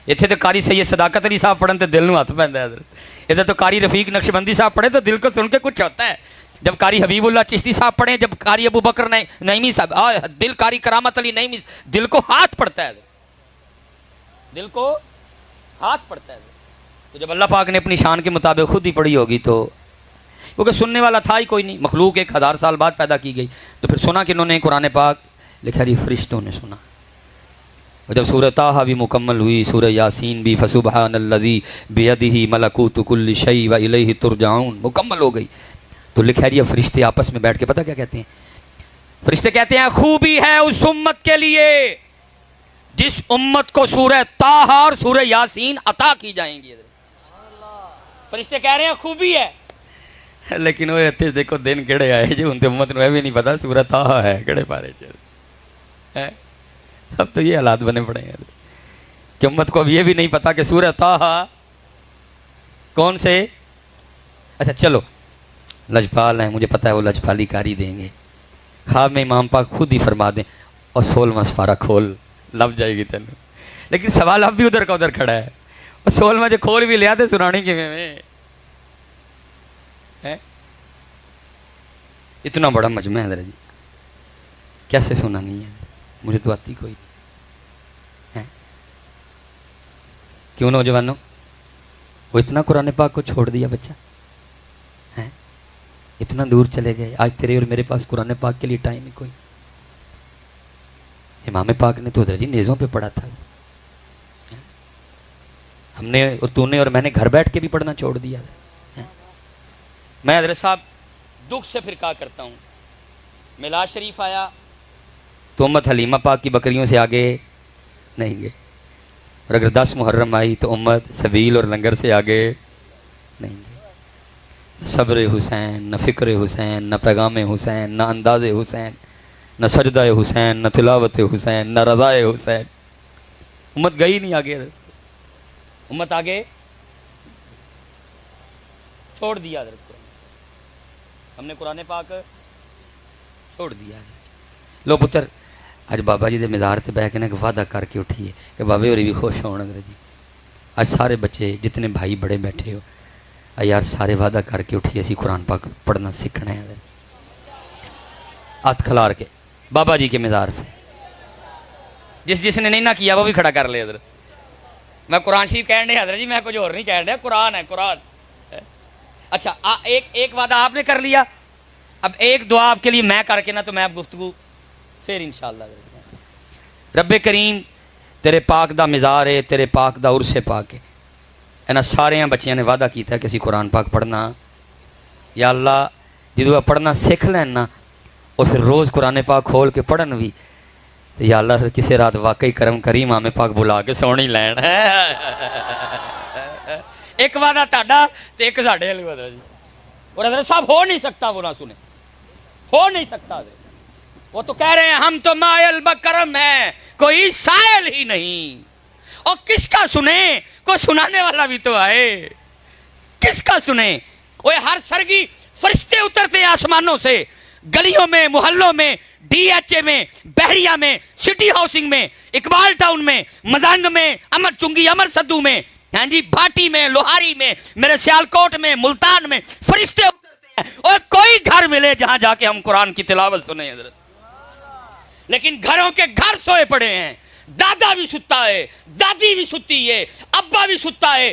اتنے تو قاری سید صداقت علی صاحب پڑھن تو دل نو ہاتھ پہنتا ہے حضرت. ادھر تو قاری رفیق نقشبندی صاحب پڑھے تو دل کو سن کے کچھ ہوتا ہے. جب قاری حبیب اللہ چشتی صاحب پڑھیں, جب قاری ابو بکر نعیمی صاحب دل قاری کرامت علی نعیمی دل کو ہاتھ پڑتا ہے, دل کو ہاتھ پڑتا ہے. تو جب اللہ پاک نے اپنی شان کے مطابق خود ہی پڑھی ہوگی تو کیونکہ سننے والا تھا ہی کوئی نہیں, مخلوق 1000 سال بعد پیدا کی گئی تو پھر سنا کہ انہوں نے قرآن پاک لکھا جی فرشتوں نے سنا. اور جب سورہ طٰہٰ بھی مکمل ہوئی, سورہ یاسین بھی فسبحان الذی بیدہ ملکوت کل شیء والیہ ترجعون مکمل ہو گئی تو لکھا جی فرشتے آپس میں بیٹھ کے پتہ کیا کہتے ہیں. فرشتے کہتے ہیں خوبی ہے اس امت کے لیے جس امت کو سورہ طٰہٰ اور سورہ یاسین عطا کی جائیں گی. فرشتے کہہ رہے ہیں خوبی ہے, لیکن وہ اتنے دیکھو دن کہڑے آئے جو ان کی امت نے بھی نہیں پتا سورہ طٰہٰ ہے کہڑے پارے چل. اب تو یہ حالات بنے پڑے ہیں کہ امت کو اب یہ بھی نہیں پتا کہ سورہ طٰہٰ کون سے. اچھا چلو لجپال ہیں, مجھے پتا ہے وہ لجپالی کاری دیں گے. خواب میں امام پاک خود ہی فرما دیں اور 16واں سپارہ کھول لب جائے گی تینوں. لیکن سوال اب بھی ادھر کا ادھر کھڑا ہے, اور 16واں جو کھول بھی لیا تھے سنانی کے میں اتنا بڑا مجمع ہے جی کیسے سنانی ہے, مجھے تو آتی کوئی نہیں. کیوں نوجوانوں وہ اتنا قرآن پاک کو چھوڑ دیا بچہ, اتنا دور چلے گئے. آج تیرے اور میرے پاس قرآن پاک کے لیے ٹائم ہی کوئی. امام پاک نے تو جی نیزوں پہ پڑھا تھا, ہم نے اور تو نے اور میں نے گھر بیٹھ کے بھی پڑھنا چھوڑ دیا تھا. میں حضرت صاحب دکھ سے پھر کہا کرتا ہوں, میلاد شریف آیا تو امت حلیمہ پاک کی بکریوں سے آگے نہیں گئے, اور اگر 10 محرم آئی تو امت سبیل اور لنگر سے آگے نہیں گئے. نہ صبر حسین, نہ فکر حسین, نہ پیغام حسین, نہ انداز حسین, نہ سجدہ حسین, نہ تلاوت حسین, نہ رضا حسین. امت گئی نہیں آگے, امت آگے چھوڑ دیا. ہم نے قرآن پاک چھوڑ دیا. لو پتر اج بابا جی دے مزار سے بہ کے نا وعدہ کر کے اٹھیے کہ بابے ہوری بھی خوش ہونا جی. اج سارے بچے جتنے بھائی بڑے بیٹھے ہو یار سارے وعدہ کر کے اٹھیے اسی قرآن پاک پڑھنا سیکھنا ہے. ہاتھ کھلار کے بابا جی کے مزار پہ جس نے نہیں نہ کیا وہ بھی کھڑا کر لے. حضرت میں قرآن شریف کہہ رہے حضرت جی, میں کچھ اور نہیں کہہ رہا, قرآن ہے قرآن. اچھا ایک وعدہ آپ نے کر لیا, اب ایک دعا آپ کے لیے میں کر کے نا تو میں اب گفتگو پھر انشاءاللہ. رب کریم تیرے پاک دا مزار ہے, تیرے پاک دا عرس پاک ہے. انہاں سارے بچیاں نے وعدہ کیتا ہے کہ اسی قرآن پاک پڑھنا. یا اللہ جدو آپ پڑھنا سیکھ لینا اور پھر روز قرآن پاک کھول کے پڑھن بھی, یا اللہ کسی رات واقعی کرم کریم امام پاک بلا کے سونی لین. ایک وعدہ تہاڈا تے ایک ساڈے والی وعدہ جی. اور حضرت صاحب ہو نہیں سکتا, وہ نہ سنے, ہو نہیں سکتا. وہ تو کہہ رہے ہیں ہم تو مائل بکرم ہیں کوئی سائل ہی نہیں. اور کس کا سنے, کوئی سنانے والا بھی تو آئے. کس کا سنے, وہ ہر سرگی فرشتے اترتے ہیں آسمانوں سے, گلیوں میں, محلوں میں, ڈی ایچ اے میں, بحریہ میں, سٹی ہاؤسنگ میں, اقبال ٹاؤن میں, مزنگ میں, امر چنگی, امر سدو میں, ہاں جی بھاٹی میں, لوہاری میں, میرے سیالکوٹ میں, ملتان میں فرشتے اترتے ہیں. اور کوئی گھر ملے جہاں جا کے ہم قرآن کی تلاوت سنیں حضرت. لیکن گھروں کے گھر سوئے پڑے ہیں. دادا بھی ستا ہے, دادی بھی ستی ہے, ابا بھی ستا ہے,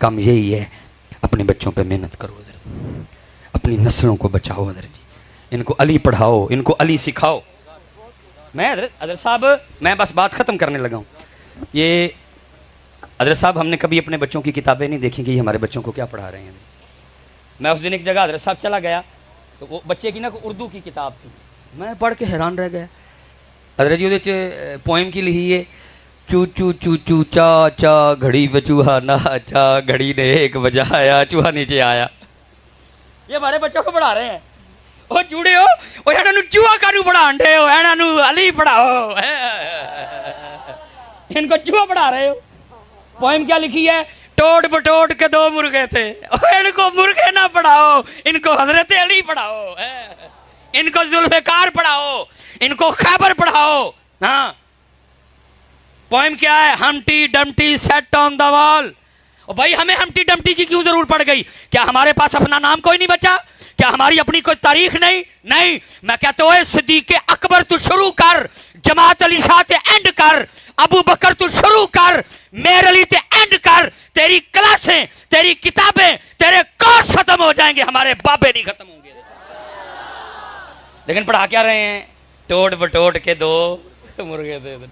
کام یہی ہے، اپنے بچوں پہ محنت کرو حضرت، اپنی نسلوں کو بچاؤ حضرت جی، ان کو علی پڑھاؤ، ان کو علی سکھاؤ۔ میں حضرت صاحب، میں بس بات ختم کرنے لگا ہوں۔ یہ حضرت صاحب، ہم نے کبھی اپنے بچوں کی کتابیں نہیں دیکھی کہ یہ ہمارے بچوں کو کیا پڑھا رہے ہیں۔ میں اس دن ایک جگہ حضرت صاحب چلا گیا تو وہ بچے کی نا اردو کی کتاب تھی، میں پڑھ کے حیران رہ گیا حضرت جی۔ وہ پوئم کی لکھی ہے، چو چو چو چو چا چا گھڑی بچوہا نہ چا، گھڑی نے ایک بجایا چوہا نیچے آیا۔ یہ ہمارے بچوں کو پڑھا رہے ہیں۔ وہ جوڑے ہو، وہ انہاں نوں چوہا کانوں پڑھان دے ہو، انہاں نوں علی پڑھاؤ، ان کو چوہا پڑھا رہے ہو۔ پوئم کیا لکھی ہے، ٹوٹ بٹوٹ کے دو مرغے تھے، ان کو مرغے نہ پڑھاؤ، ان کو حضرت علی پڑھاؤ، ان کو ذوالفقار پڑھاؤ، ان کو خیبر پڑھاؤ۔ ہاں، پوئم کیا ہے، ہمٹی ڈمٹی سیٹ آن دا وال۔ بھائی ہمیں ہمٹی ڈمٹی کی کیوں ضرور پڑ گئی؟ کیا ہمارے پاس اپنا نام کوئی نہیں بچا؟ کیا ہماری اپنی کوئی تاریخ نہیں؟ نہیں، میں کہتا ہوں صدیق اکبر تو شروع کر، جماعت علی شاہ تے اینڈ کر، ابو بکر تو شروع کر، میر علی تے اینڈ کر، تیری کلاسیں، تیری کتابیں، تیرے کورس ختم ہو جائیں گے، ہمارے بابے نہیں ختم ہوں گے۔ لیکن پڑھا کیا رہے ہیں، ٹوٹ بٹوٹ کے دو مرغے دے دے۔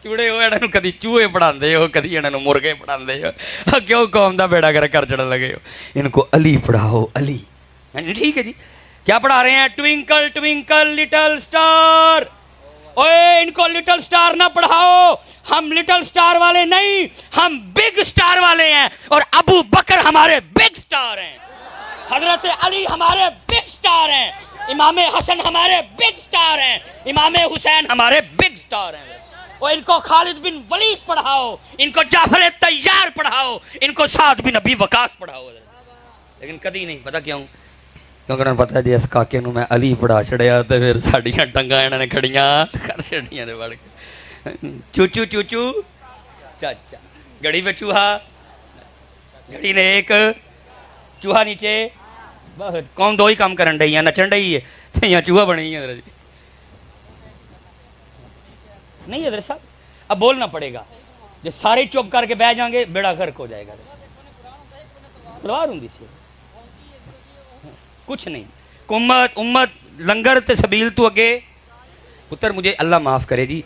چوڑے ہو، انہاں نوں کدی چوہے پڑھاندے ہو، کدی انہاں نوں مرغے پڑھاندے ہو، کیوں قوم دا بیڑا گرک کر چڑھن لگے ہو؟ ان کو علی پڑھاؤ، علی۔ ٹھیک ہے جی، کیا پڑھا رہے ہیں، ٹوینکل ٹوینکل لٹل سٹار۔ اوے ان کو لٹل سٹار نہ پڑھاؤ، ہم لٹل سٹار والے نہیں، ہم بگ سٹار والے ہیں، اور ابو بکر ہمارے بگ سٹار ہیں، حضرت علی ہمارے بگ سٹار ہیں، امام حسن ہمارے بگ سٹار ہیں، امام حسین ہمارے بگ سٹار ہیں۔ اور ان کو خالد بن ولید پڑھاؤ، ان کو جعفر طیار پڑھاؤ، ان کو سعد بن ابی وقاص پڑھاؤ، لیکن کدی نہیں۔ پتہ کیوں؟ کیونکہ انہوں نے پتا جی اس کاکے نوں میں علی پڑھا چھڑیا تو پھر ساڈیاں ٹنگاں انہوں نے کھڑیاں کر چھڑیاں نے بڑھ کے، چوچو چوچو چاچا، گھڑی پہ چوہا، گھڑی نے ایک، چوہا نیچے، بہت کون دو ہی کام کرن ڈئی ہیں، نچن ڈئی ہے تو یہاں چوہا بنی ہے۔ حضرت نہیں حضرت صاحب، اب بولنا پڑے گا، جو سارے چپ کر کے بیٹھ جائیں گے بیڑا غرق ہو جائے گا۔ تلوار ہوں سی کچھ نہیں، امت لنگر تے سبیل تو اگے پتر، مجھے اللہ معاف کرے جی،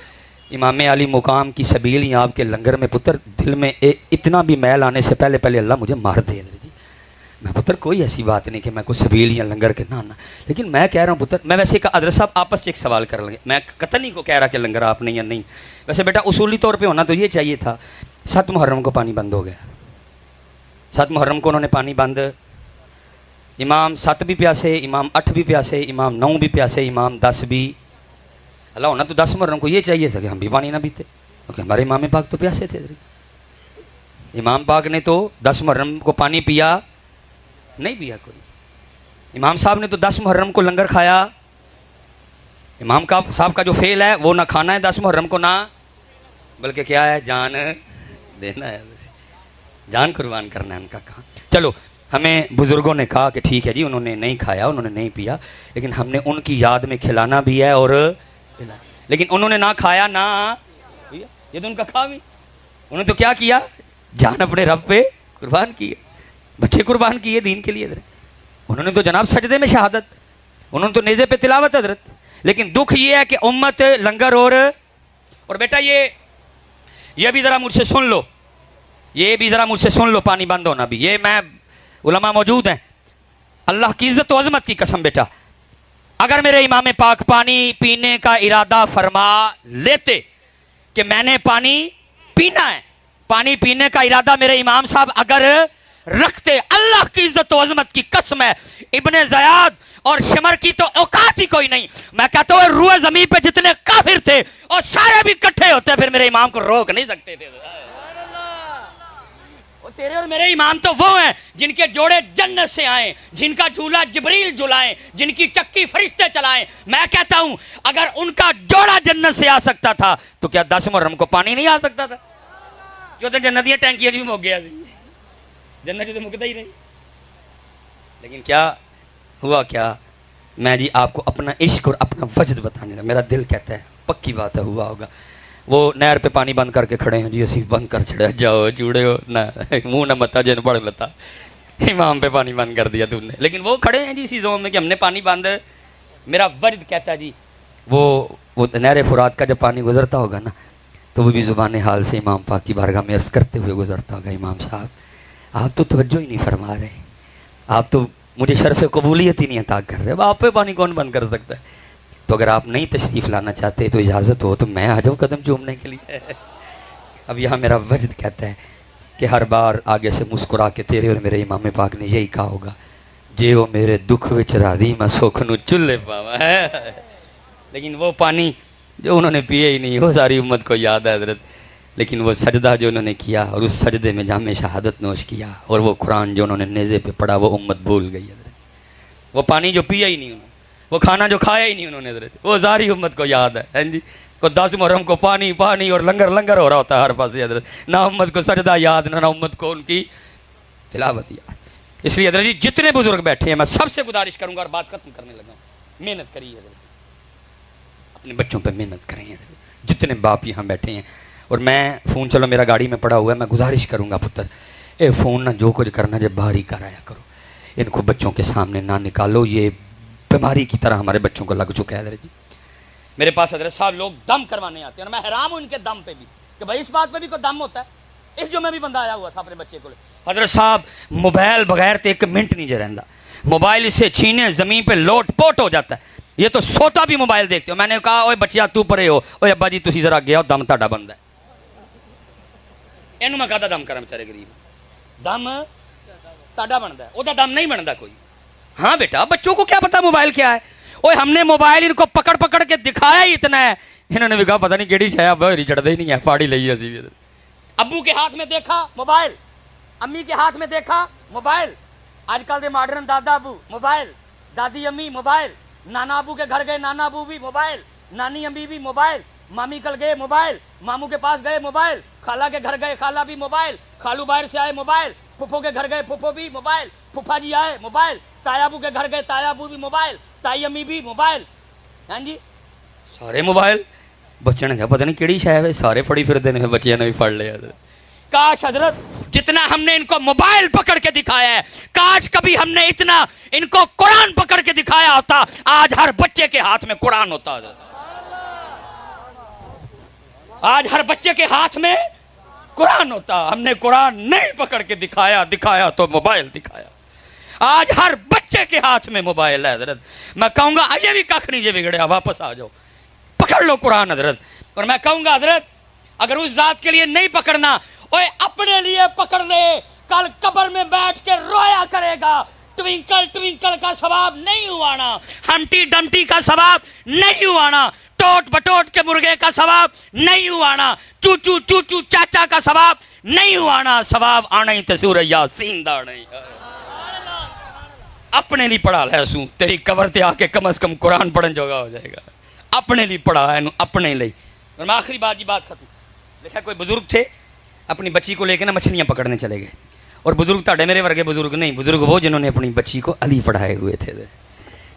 امام علی مقام کی سبیل یا آپ کے لنگر میں پتر دل میں اتنا بھی میل آنے سے پہلے اللہ مجھے مار دے جی۔ میں پتر کوئی ایسی بات نہیں کہ میں کوئی سبیل یا لنگر کے نہ آنا، لیکن میں کہہ رہا ہوں پتر، میں ویسے حضرت صاحب آپس سے ایک سوال کر لیں، میں قطعی نہیں کو کہہ رہا کہ لنگر آپ نہیں یا نہیں، ویسے بیٹا اصولی طور پہ ہونا تو یہ چاہیے تھا۔ 7 محرم کو پانی بند ہو گیا، 7 محرم کو انہوں نے پانی بند، امام 7 بھی پیاسے، امام 8 بھی پیاسے، امام 9 بھی پیاسے، امام 10 بھی۔ اللہ ہونا تو 10 محرم کو یہ چاہیے تھا کہ ہم بھی پانی نہ پیتے، کیونکہ ہمارے امام پاک تو پیاسے تھے۔ امام پاک نے تو 10 محرم کو پانی پیا نہیں، پیا کوئی۔ امام صاحب نے تو 10 محرم کو لنگر کھایا، امام صاحب کا جو فعل ہے وہ نہ کھانا ہے 10 محرم کو، نہ بلکہ کیا ہے، جان دینا ہے، جان قربان کرنا ہے ان کا کام۔ چلو، ہمیں بزرگوں نے کہا کہ ٹھیک ہے جی، انہوں نے نہیں کھایا، انہوں نے نہیں پیا، لیکن ہم نے ان کی یاد میں کھلانا بھی ہے اور پلانا، لیکن انہوں نے نہ کھایا نہ پیا، یہ تو ان کا کام ہی، انہوں نے تو کیا کیا، جان اپنے رب پہ قربان کی، بچے قربان کیے دین کے لیے حضرت۔ انہوں نے تو جناب سجدے میں شہادت، انہوں نے تو نیزے پہ تلاوت حضرت، لیکن دکھ یہ ہے کہ امت لنگر اور بیٹا یہ بھی ذرا مجھ سے سن لو، یہ بھی ذرا مجھ سے سن لو، پانی بند ہونا بھی، یہ میں علماء موجود ہیں، اللہ کی عزت و عظمت کی قسم بیٹا، اگر میرے امام پاک پانی پینے کا ارادہ فرما لیتے کہ میں نے پانی پینا ہے، پانی پینے کا ارادہ میرے امام صاحب اگر رکھتے، اللہ کی عزت و عظمت کی قسم ہے، ابن زیاد اور شمر کی تو اوقات ہی کوئی نہیں، میں کہتا ہوں روئے زمین پہ جتنے کافر تھے اور سارے بھی کٹھے ہوتے پھر میرے امام کو روک نہیں سکتے تھے۔ تیرے اور میرے امام تو وہ ہیں جن کے جوڑے جنت سے آئیں، جن کا جھولا جبریل جھلائیں، جن کی چکی فرشتے چلائیں۔ میں کہتا ہوں اگر ان کا جوڑا جنت سے آ سکتا تھا تو کیا 10 محرم کو پانی نہیں آ سکتا تھا؟ کیوں تو جنت دیا ٹینکیاں بھی مک گیا، جنت تو مکتا ہی نہیں۔ لیکن کیا ہوا، کیا میں جی آپ کو اپنا عشق اور اپنا وجد بتانے لگا، میرا دل کہتا ہے پکی بات ہے ہوا ہوگا۔ وہ نہر پہ پانی بند کر کے کھڑے ہیں جی اسی بند کر چھڑے جاؤ چوڑے ہو نہ منہ نہ متا جن پڑھ لتا امام پہ پانی بند کر دیا تم نے، لیکن وہ کھڑے ہیں جی اسی زون میں کہ ہم نے پانی بند. میرا وجد کہتا ہے جی وہ نہر فرات کا جب پانی گزرتا ہوگا نا تو وہ بھی زبان حال سے امام پاک کی بارگاہ میں عرض کرتے ہوئے گزرتا ہوگا، امام صاحب آپ تو توجہ ہی نہیں فرما رہے، آپ تو مجھے شرف قبولیت ہی نہیں عطا کر رہے، اب آپ پہ پانی کون بند کر سکتا ہے؟ تو اگر آپ نہیں تشریف لانا چاہتے تو اجازت ہو تو میں آ جاؤں قدم چومنے کے لیے. اب یہاں میرا وجد کہتا ہے کہ ہر بار آگے سے مسکرا کے تیرے اور میرے امام پاک نے یہی کہا ہوگا جے وہ میرے دکھ وچ راضی میں سکھ نو چلے پاوا ہے. لیکن وہ پانی جو انہوں نے پیے ہی نہیں وہ ساری امت کو یاد ہے حضرت. لیکن وہ سجدہ جو انہوں نے کیا اور اس سجدے میں جام شہادت نوش کیا اور وہ قرآن جو انہوں نے نیزے پہ پڑھا وہ امت بھول گئی حضرت. وہ پانی جو پیا ہی نہیں انہوں نے، وہ کھانا جو کھایا ہی نہیں انہوں نے حضرت، وہ ساری امت کو یاد ہے. ہاں جی کو 10 محرم کو پانی پانی اور لنگر لنگر ہو رہا ہوتا ہے ہر پاس حضرت، نہ امت کو سجدہ یاد نہ امت کو ان کی تلاوت یاد. اس لیے حضرت جی جتنے بزرگ بیٹھے ہیں میں سب سے گزارش کروں گا اور بات ختم کرنے لگا ہوں، محنت کریے حضرت، اپنے بچوں پہ محنت کریں حضرت. جتنے باپ یہاں بیٹھے ہیں، اور میں فون چلو میرا گاڑی میں پڑا ہوا ہے، میں گزارش کروں گا پتر اے فون نہ جو کچھ کرنا جب باہر ہی کرایا کرو، ان کو بچوں کے سامنے نہ نکالو، یہ بیماری کی طرح ہمارے بچوں کو لگ چکا ہے حضرت جی. میرے پاس حضرت صاحب لوگ دم کروانے آتے ہیں اور میں حیران ہوں ان کے دم پہ بھی کہ بھائی اس بات پہ بھی کوئی دم ہوتا ہے. اس جمعے بھی بندہ آیا ہوا تھا اپنے بچے کو لے، حضرت صاحب موبائل بغیر تو ایک منٹ نہیں رہندا، موبائل اسے چھینے زمین پہ لوٹ پوٹ ہو جاتا ہے، یہ تو سوتا بھی موبائل دیکھتے ہو. میں نے کہا اوے بچیا تو پرے ہو، اوے ابا جی تسی ذرا گیا دم تہاڈا بند ہے. اینوں میں کہدا دم کرا بیچارے غریب، دم تہاڈا بندا ہے، او دا دم نہیں بندا کوئی. ہاں بیٹا بچوں کو کیا پتا موبائل کیا ہے؟ اوے ہم نے موبائل ان کو پکڑ پکڑ کے دکھایا ہی اتنا ہے، انہوں نے بھی کہا پتہ نہیں کیڑی شے اب چڑھدے ہی نہیں ہے، پاڑی لئی اسی. ابو کے ہاتھ میں دیکھا موبائل، امی کے ہاتھ میں دیکھا موبائل، آج کل دے ماڈرن دادا ابو موبائل، دادی امی موبائل، نانا ابو کے گھر گئے نانا ابو بھی موبائل، نانی امی بھی موبائل، مامی کل گئے موبائل، ماموں کے پاس گئے موبائل، خالہ کے گھر گئے خالہ بھی موبائل، خالو باہر سے آئے موبائل، پھپھو کے گھر گئے پھپھو بھی موبائل، پھپھا جی آئے موبائل، تایا ابو کے گھر گئے تایا ابو بھی موبائل، تائی امی بھی موبائل. ہاں جی سارے موبائل. بچے نے کہا پتہ نہیں کیڑی شے ہے سارے پڑھی پھرتے ہیں، بچیاں نے بھی پڑھ لیا. کاش حضرت جتنا ہم نے ان کو موبائل پکڑ کے دکھایا ہے، کاش کبھی ہم نے اتنا ان کو قرآن پکڑ کے دکھایا ہوتا، آج ہر بچے کے ہاتھ میں قرآن ہوتا حضرت. آج ہر بچے کے ہاتھ میں قرآن ہوتا. ہم نے قرآن نہیں پکڑ کے دکھایا تو موبائل دکھایا. آج ہر بچے کے ہاتھ میں موبائل ہے حضرت. میں کہوں گا یہ بھی کخ نہیں جے بگڑیا، واپس آ جاؤ پکڑ لو قرآن حضرت. اور میں کہوں گا حضرت اگر اس ذات کے لیے نہیں پکڑنا، اوے اپنے لیے پکڑ لے، کل قبر میں بیٹھ کے رویا کرے گا. ٹوینکل ٹوینکل کا ثواب نہیں ہوانا، ہمٹی ڈمٹی کا ثواب نہیں ہوانا، ٹوٹ بٹوٹ کے مرغے کا ثواب نہیں ہوانا، چوچو چوچو چاچا کا ثواب نہیں ہوانا. ثواب آنا ہی تے سورہ یاسین دا نہیں. اپنے لیے پڑھا لے سوں تیری قبر تے آ کے کم از کم قرآن پڑھن جوگا ہو جائے گا. اپنے لیے پڑھا ہے اپنے لیے. اور میں آخری بات ختم. دیکھا کوئی بزرگ تھے اپنی بچی کو لے کے نا مچھلیاں پکڑنے چلے گئے. اور بزرگ تاڑے میرے ورگے بزرگ نہیں، بزرگ وہ جنہوں نے اپنی بچی کو علی پڑھائے ہوئے تھے،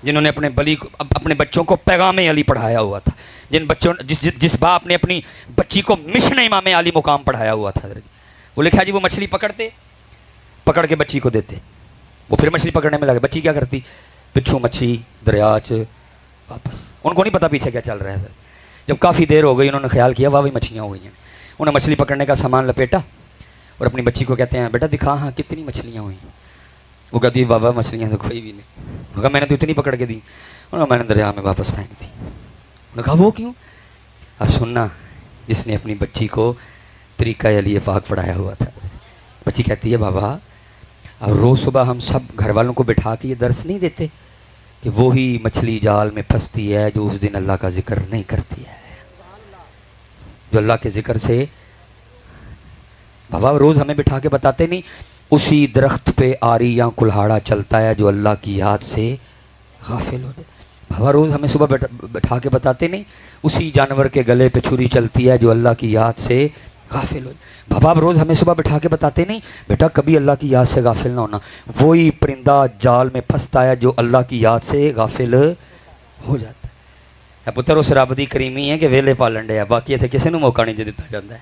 جنہوں نے اپنے بچوں کو پیغام علی پڑھایا ہوا تھا، جس باپ نے اپنی بچی کو مشن امام علی مقام پڑھایا ہوا تھا. وہ لکھا جی وہ مچھلی پکڑ کے بچی کو دیتے، وہ پھر مچھلی پکڑنے میں لگے. بچی کیا کرتی؟ پچھوں مچھی دریا چ واپس. ان کو نہیں پتا پیچھے کیا چل رہا ہے. جب کافی دیر ہو گئی انہوں نے خیال کیا واہ مچھلیاں ہو گئی ہیں. انہوں نے مچھلی پکڑنے کا سامان لپیٹا اور اپنی بچی کو کہتے ہیں بیٹا دکھا ہاں کتنی مچھلیاں ہوئی ہیں. وہ کہتی ہے بابا مچھلیاں تو کوئی بھی نہیں. وہ کہا میں نے تو اتنی پکڑ کے دی. میں نے دریا میں واپس پھینک دی. انہوں نے کہا وہ کیوں؟ اب سننا جس نے اپنی بچی کو طریقہ علی پاک پڑھایا ہوا تھا. بچی کہتی ہے بابا اب روز صبح ہم سب گھر والوں کو بٹھا کے یہ درس نہیں دیتے کہ وہی مچھلی جال میں پھنستی ہے جو اس دن اللہ کا ذکر نہیں کرتی ہے، جو اللہ کے ذکر سے. بابا روز ہمیں بٹھا کے بتاتے نہیں اسی درخت پہ آری یا کلہاڑا چلتا ہے جو اللہ کی یاد سے غافل ہو جائے. بابا روز ہمیں صبح بٹھا کے بتاتے نہیں اسی جانور کے گلے پہ چھری چلتی ہے جو اللہ کی یاد سے غافل ہو جائے. بابا اب روز ہمیں صبح بٹھا کے بتاتے نہیں بیٹا کبھی اللہ کی یاد سے غافل نہ ہونا، وہی پرندہ جال میں پھنستا ہے جو اللہ کی یاد سے غافل ہو جاتا ہے. ਪੁੱਤਰ ਉਸ ਰੱਬ ਦੀ ਕਰੀਮੀ ਹੈ ਕਿ ਵੇਲੇ ਪਾਲਣ ਡਿਆ, ਬਾਕੀ ਇੱਥੇ ਕਿਸੇ ਨੂੰ ਮੌਕਾ ਨਹੀਂ ਜੇ ਦਿੱਤਾ ਜਾਂਦਾ ਹੈ।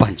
5